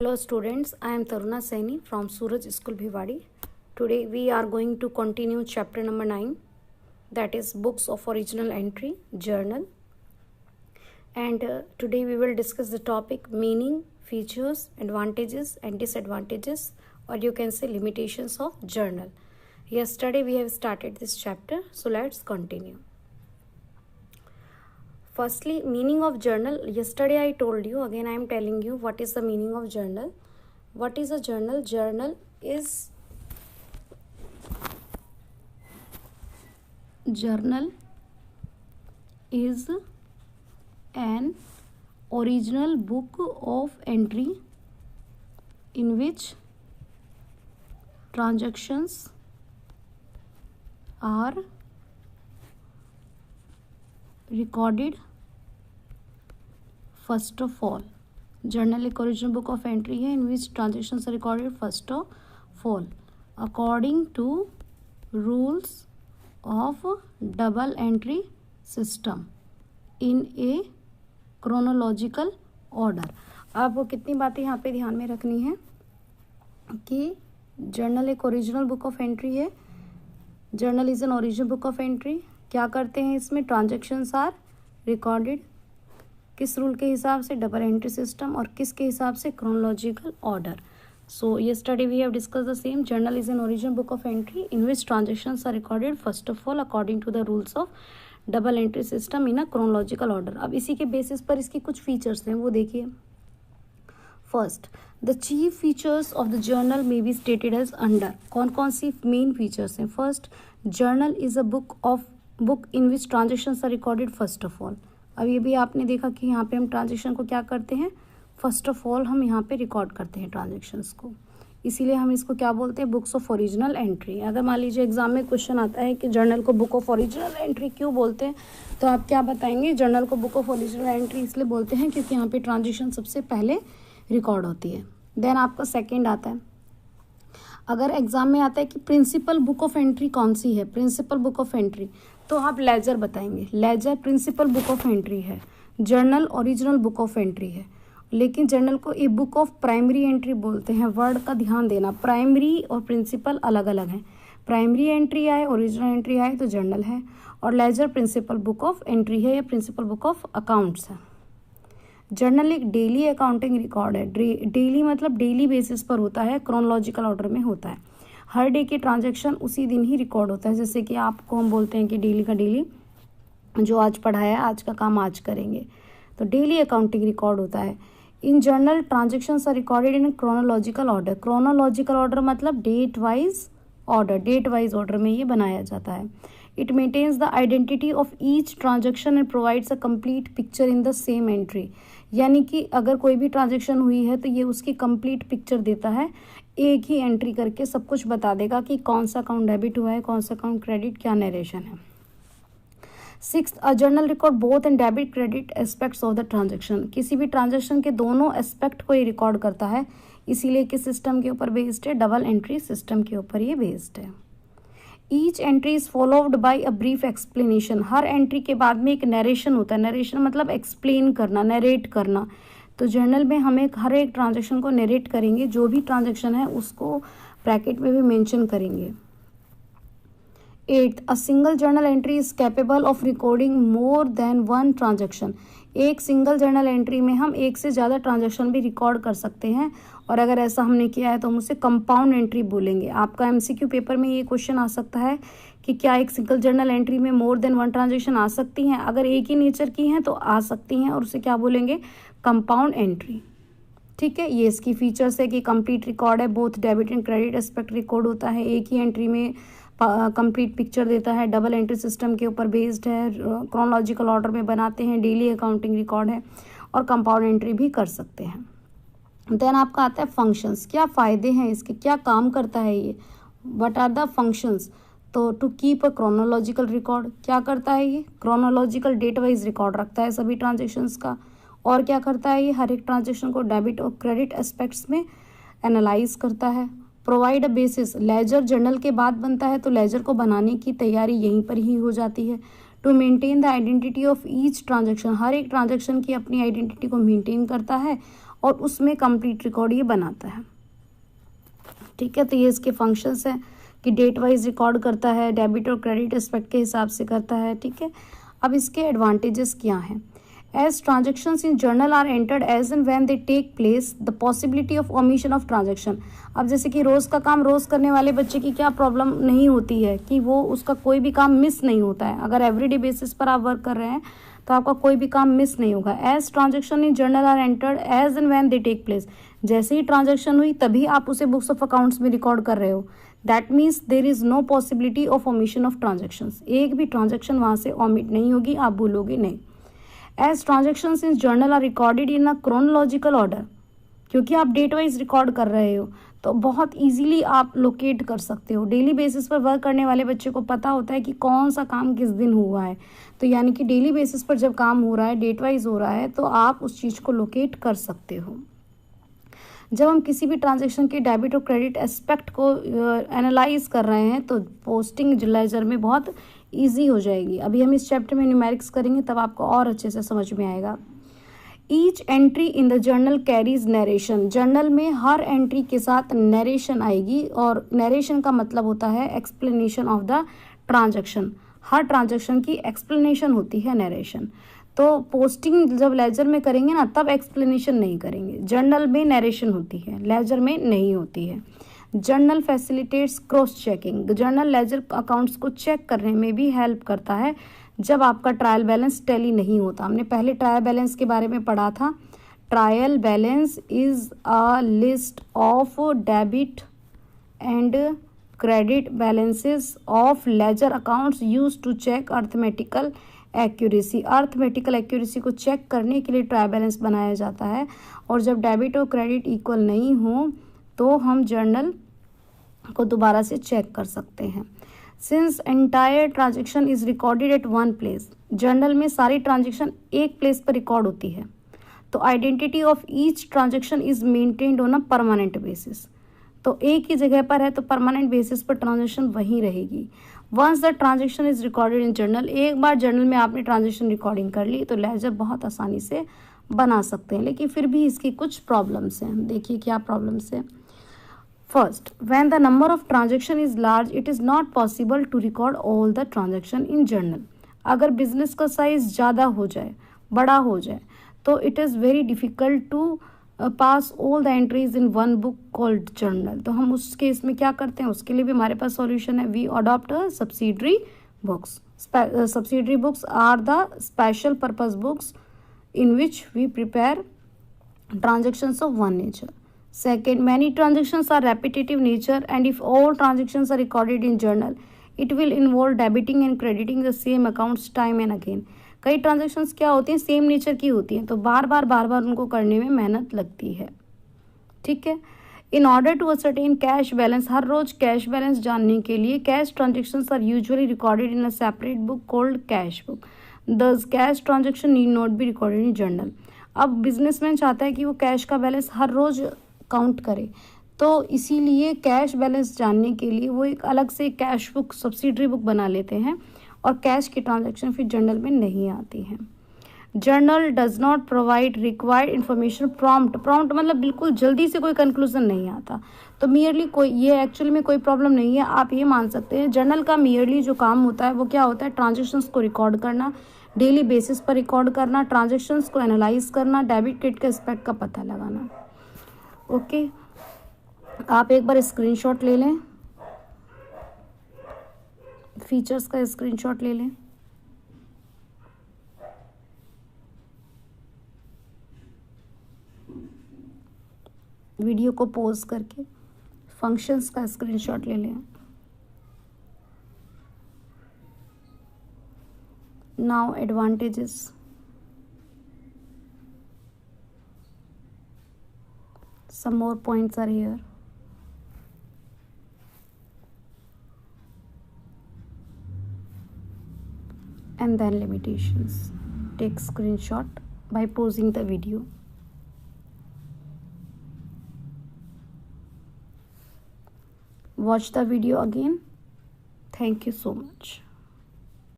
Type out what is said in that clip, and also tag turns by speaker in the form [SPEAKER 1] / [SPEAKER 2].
[SPEAKER 1] Hello students, I am Taruna Saini from Suraj School Bhiwadi. Today we are going to continue chapter number 9, that is books of original entry, journal. And today we will discuss the topic meaning, features, advantages and disadvantages, or you can say limitations of journal. Yesterday we have started this chapter, so let's continue. Firstly, meaning of journal. Yesterday I told you, again I am telling you what is the meaning of journal. What is a journal? Journal is an original book of entry in which transactions are recorded first of all. Journal एक original book of entry है in which transactions are recorded first of all according to rules of double entry system in a chronological order. आपको कितनी बातें यहाँ पे ध्यान में रखनी है कि जर्नल एक ओरिजिनल बुक ऑफ एंट्री है. Journal is an original book of entry. क्या करते हैं इसमें? Transactions are recorded. किस रूल के हिसाब से? Double entry system. और किसके हिसाब से? Chronological order. So yesterday we have discussed the same. Journal is an original book of entry in which transactions are recorded first of all according to the rules of double entry system in a chronological order. अब इसी के basis पर इसकी कुछ features हैं, वो देखिए. First, the chief features of the journal may be stated as under. कौन कौन सी मेन फीचर्स हैं? First, journal is a book in which transactions are recorded first of all. अब ये भी आपने देखा कि यहाँ पे हम ट्रांजेक्शन को क्या करते हैं? फर्स्ट ऑफ ऑल हम यहाँ पे रिकॉर्ड करते हैं ट्रांजेक्शन्स को, इसीलिए हम इसको क्या बोलते हैं? Books of original entry. अगर मान लीजिए एग्जाम में क्वेश्चन आता है कि जर्नल को बुक ऑफ ओरिजिनल एंट्री क्यों बोलते हैं, तो आप क्या बताएंगे? जर्नल को बुक ऑफ ओरिजिनल एंट्री इसलिए बोलते हैं क्योंकि यहाँ पे ट्रांजेक्शन सबसे पहले रिकॉर्ड होती है. देन आपका सेकेंड आता है, अगर एग्जाम में आता है कि प्रिंसिपल बुक ऑफ एंट्री कौन सी है, प्रिंसिपल बुक ऑफ एंट्री, तो आप लेजर बताएंगे. Ledger principal book of entry है, journal original book of entry है. लेकिन जर्नल को a book of primary entry बोलते हैं. वर्ड का ध्यान देना, प्राइमरी और प्रिंसिपल अलग अलग हैं. प्राइमरी एंट्री आए, ओरिजिनल एंट्री आए तो जर्नल है, और ledger principal book of entry है या प्रिंसिपल बुक ऑफ अकाउंट्स है. जर्नल एक डेली अकाउंटिंग रिकॉर्ड है. डेली मतलब डेली बेसिस पर होता है, क्रोनोलॉजिकल ऑर्डर में होता है. हर डे के ट्रांजैक्शन उसी दिन ही रिकॉर्ड होता है. जैसे कि आपको हम बोलते हैं कि डेली का डेली जो आज पढ़ाया, आज का काम आज करेंगे, तो डेली अकाउंटिंग रिकॉर्ड होता है. In journal transactions are recorded in chronological order. Chronological order मतलब date wise order, date wise order में ये बनाया जाता है. It maintains the identity of each transaction and provides a complete picture in the same entry. यानी कि अगर कोई भी ट्रांजेक्शन हुई है तो ये उसकी कंप्लीट पिक्चर देता है, एक ही एंट्री करके सब कुछ बता देगा कि कौन सा अकाउंट डेबिट हुआ है, कौन सा अकाउंट क्रेडिट, क्या नरेशन है. Sixth, a journal record both and debit credit aspects of the transaction. किसी भी ट्रांजेक्शन के दोनों एस्पेक्ट को ये रिकॉर्ड करता है, इसीलिए किस सिस्टम के ऊपर बेस्ड है? डबल एंट्री सिस्टम के ऊपर ये बेस्ड है. Each entry is followed by a brief explanation. Her entry के बाद में एक नरेशन होता है. नरेशन मतलब एक्सप्लेन करना, नरेट करना. तो जर्नल में हम हर एक ट्रांजेक्शन को नरेट करेंगे. जो भी ट्रांजेक्शन है उसको ब्रैकेट में भी मेंशन करेंगे. Eighth, a single journal entry is capable of recording more than one transaction. एक सिंगल जर्नल एंट्री में हम एक से ज़्यादा ट्रांजेक्शन भी रिकॉर्ड कर सकते हैं, और अगर ऐसा हमने किया है तो हम उसे कंपाउंड एंट्री बोलेंगे. आपका एमसीक्यू पेपर में ये क्वेश्चन आ सकता है कि क्या एक सिंगल जर्नल एंट्री में मोर देन वन ट्रांजेक्शन आ सकती हैं? अगर एक ही नेचर की हैं तो आ सकती हैं, और उसे क्या बोलेंगे? Compound entry. ठीक है, ये इसकी फीचर्स है कि कंप्लीट रिकॉर्ड है, both debit and credit aspect record होता है, एक ही एंट्री में कंप्लीट पिक्चर देता है, डबल एंट्री सिस्टम के ऊपर बेस्ड है, क्रोनोलॉजिकल ऑर्डर में बनाते हैं, डेली अकाउंटिंग रिकॉर्ड है, और कंपाउंड एंट्री भी कर सकते हैं. देन आपका आता है फंक्शंस. क्या फ़ायदे हैं इसके, क्या काम करता है ये? What are the functions? तो to keep a chronological record. क्या करता है ये? क्रोनोलॉजिकल डेट वाइज रिकॉर्ड रखता है सभी ट्रांजेक्शन्स का. और क्या करता है ये? हर एक ट्रांजेक्शन को डेबिट और क्रेडिट एस्पेक्ट्स में एनालाइज करता है. Provide a basis. Ledger journal के बाद बनता है, तो लेजर को बनाने की तैयारी यहीं पर ही हो जाती है. To maintain the identity of each transaction. हर एक ट्रांजेक्शन की अपनी आइडेंटिटी को मेंटेन करता है, और उसमें कंप्लीट रिकॉर्ड ये बनाता है। ठीक है, तो ये इसके फंक्शंस हैं कि डेट वाइज रिकॉर्ड करता है, डेबिट और क्रेडिट एस्पेक्ट के हिसाब से करता है। ठीक है, अब इसके एडवांटेजेस क्या हैं? As transactions in journal are entered as and when they take place, the possibility of omission of transaction. अब जैसे कि रोज़ का काम रोज़ करने वाले बच्चे की क्या प्रॉब्लम नहीं होती है कि वो उसका कोई भी काम मिस नहीं होता है। अगर एवरीडे बेसिस पर आप वर्क कर रहे हैं तो आपका कोई भी काम मिस नहीं होगा। As transaction in journal are entered as and when they take place, जैसे ही ट्रांजेक्शन हुई तभी आप उसे बुक्स ऑफ अकाउंट्स में रिकॉर्ड कर रहे हो। That means there is no possibility of omission of transactions, एक भी ट्रांजेक्शन वहाँ से ओमिट नहीं होगी, आप भूलोगे नहीं। As transactions in journal are recorded in a chronological order, क्योंकि आप डेट वाइज रिकॉर्ड कर रहे हो तो बहुत इजीली आप लोकेट कर सकते हो। डेली बेसिस पर वर्क करने वाले बच्चे को पता होता है कि कौन सा काम किस दिन हुआ है, तो यानी कि डेली बेसिस पर जब काम हो रहा है, डेट वाइज हो रहा है, तो आप उस चीज़ को लोकेट कर सकते हो। जब हम किसी भी ट्रांजैक्शन के डेबिट और क्रेडिट एस्पेक्ट को एनालाइज कर रहे हैं तो पोस्टिंग लेजर में बहुत इजी हो जाएगी। अभी हम इस चैप्टर में न्यूमेरिक्स करेंगे तब आपको और अच्छे से समझ में आएगा। Each entry in the journal carries narration, journal में हर एंट्री के साथ नरेशन आएगी, और नरेशन का मतलब होता है explanation of the transaction. Her transaction की एक्सप्लेनेशन होती है नरेशन। तो पोस्टिंग जब लेजर में करेंगे ना तब एक्सप्लेनेशन नहीं करेंगे, जर्नल में नरेशन होती है, लेजर में नहीं होती है। Journal facilitates cross checking, journal ledger accounts को चेक करने में भी हेल्प करता है जब आपका ट्रायल बैलेंस टैली नहीं होता। हमने पहले ट्रायल बैलेंस के बारे में पढ़ा था। Trial balance is a list of debit and credit balances of ledger accounts use to check arithmetical accuracy. Arithmetical accuracy को चेक करने के लिए ट्रायल बैलेंस बनाया जाता है, और जब डेबिट और क्रेडिट इक्वल नहीं हो तो हम जर्नल को दोबारा से चेक कर सकते हैं। Since entire transaction is recorded at one place, journal में सारी ट्रांजेक्शन एक प्लेस पर रिकॉर्ड होती है, तो identity of each transaction is maintained on a permanent basis. तो एक ही जगह पर है तो परमानेंट बेसिस पर ट्रांजेक्शन वहीं रहेगी। Once the transaction is recorded in journal, एक बार जर्नल में आपने ट्रांजेक्शन रिकॉर्डिंग कर ली तो लेजर बहुत आसानी से बना सकते हैं, लेकिन फिर भी इसकी कुछ प्रॉब्लम्स हैं। देखिए क्या प्रॉब्लम्स हैं। First, when the number of transaction is large it is not possible to record all the transaction in journal. अगर बिजनेस का साइज ज़्यादा हो जाए, बड़ा हो जाए, तो it is very difficult to pass all the entries in one book called journal. तो हम उस केस में क्या करते हैं, उसके लिए भी हमारे पास सॉल्यूशन है। We adopt subsidiary books. Subsidiary books are the special purpose books in which we prepare transactions of one nature. Second, many transactions are repetitive nature, and if all transactions are recorded in journal, it will involve debiting and crediting the same accounts time and again. कई transactions क्या होती हैं, same nature की होती हैं, तो बार बार उनको करने में मेहनत लगती है। ठीक है। In order to ascertain cash balance, हर रोज कैश बैलेंस जानने के लिए cash transactions are usually recorded in a separate book called cash book. Thus cash transaction need not be recorded in journal. अब बिजनेसमैन चाहता है कि वो कैश का बैलेंस हर रोज काउंट करे, तो इसीलिए कैश बैलेंस जानने के लिए वो एक अलग से कैश बुक, सब्सिडरी बुक बना लेते हैं, और कैश की ट्रांजेक्शन फिर जर्नल में नहीं आती हैं। Journal does not provide required information prompt. Prompt मतलब बिल्कुल जल्दी से कोई कंक्लूजन नहीं आता, तो मियरली कोई, ये एक्चुअली में कोई प्रॉब्लम नहीं है। आप ये मान सकते हैं जर्नल का मियरली जो काम होता है वो क्या होता है, ट्रांजेक्शन्स को रिकॉर्ड करना, डेली बेसिस पर रिकॉर्ड करना, ट्रांजेक्शन्स को एनालाइज करना, डेबिट क्रेडिट के एस्पेक्ट का पता लगाना। ओके, आप एक बार स्क्रीनशॉट ले लें, फीचर्स का स्क्रीनशॉट ले लें। वीडियो को पॉज करके फंक्शंस का स्क्रीनशॉट ले लें। Now advantages. Some more points are here. And then limitations. Take screenshot by pausing the video. Watch the video again. Thank you so much.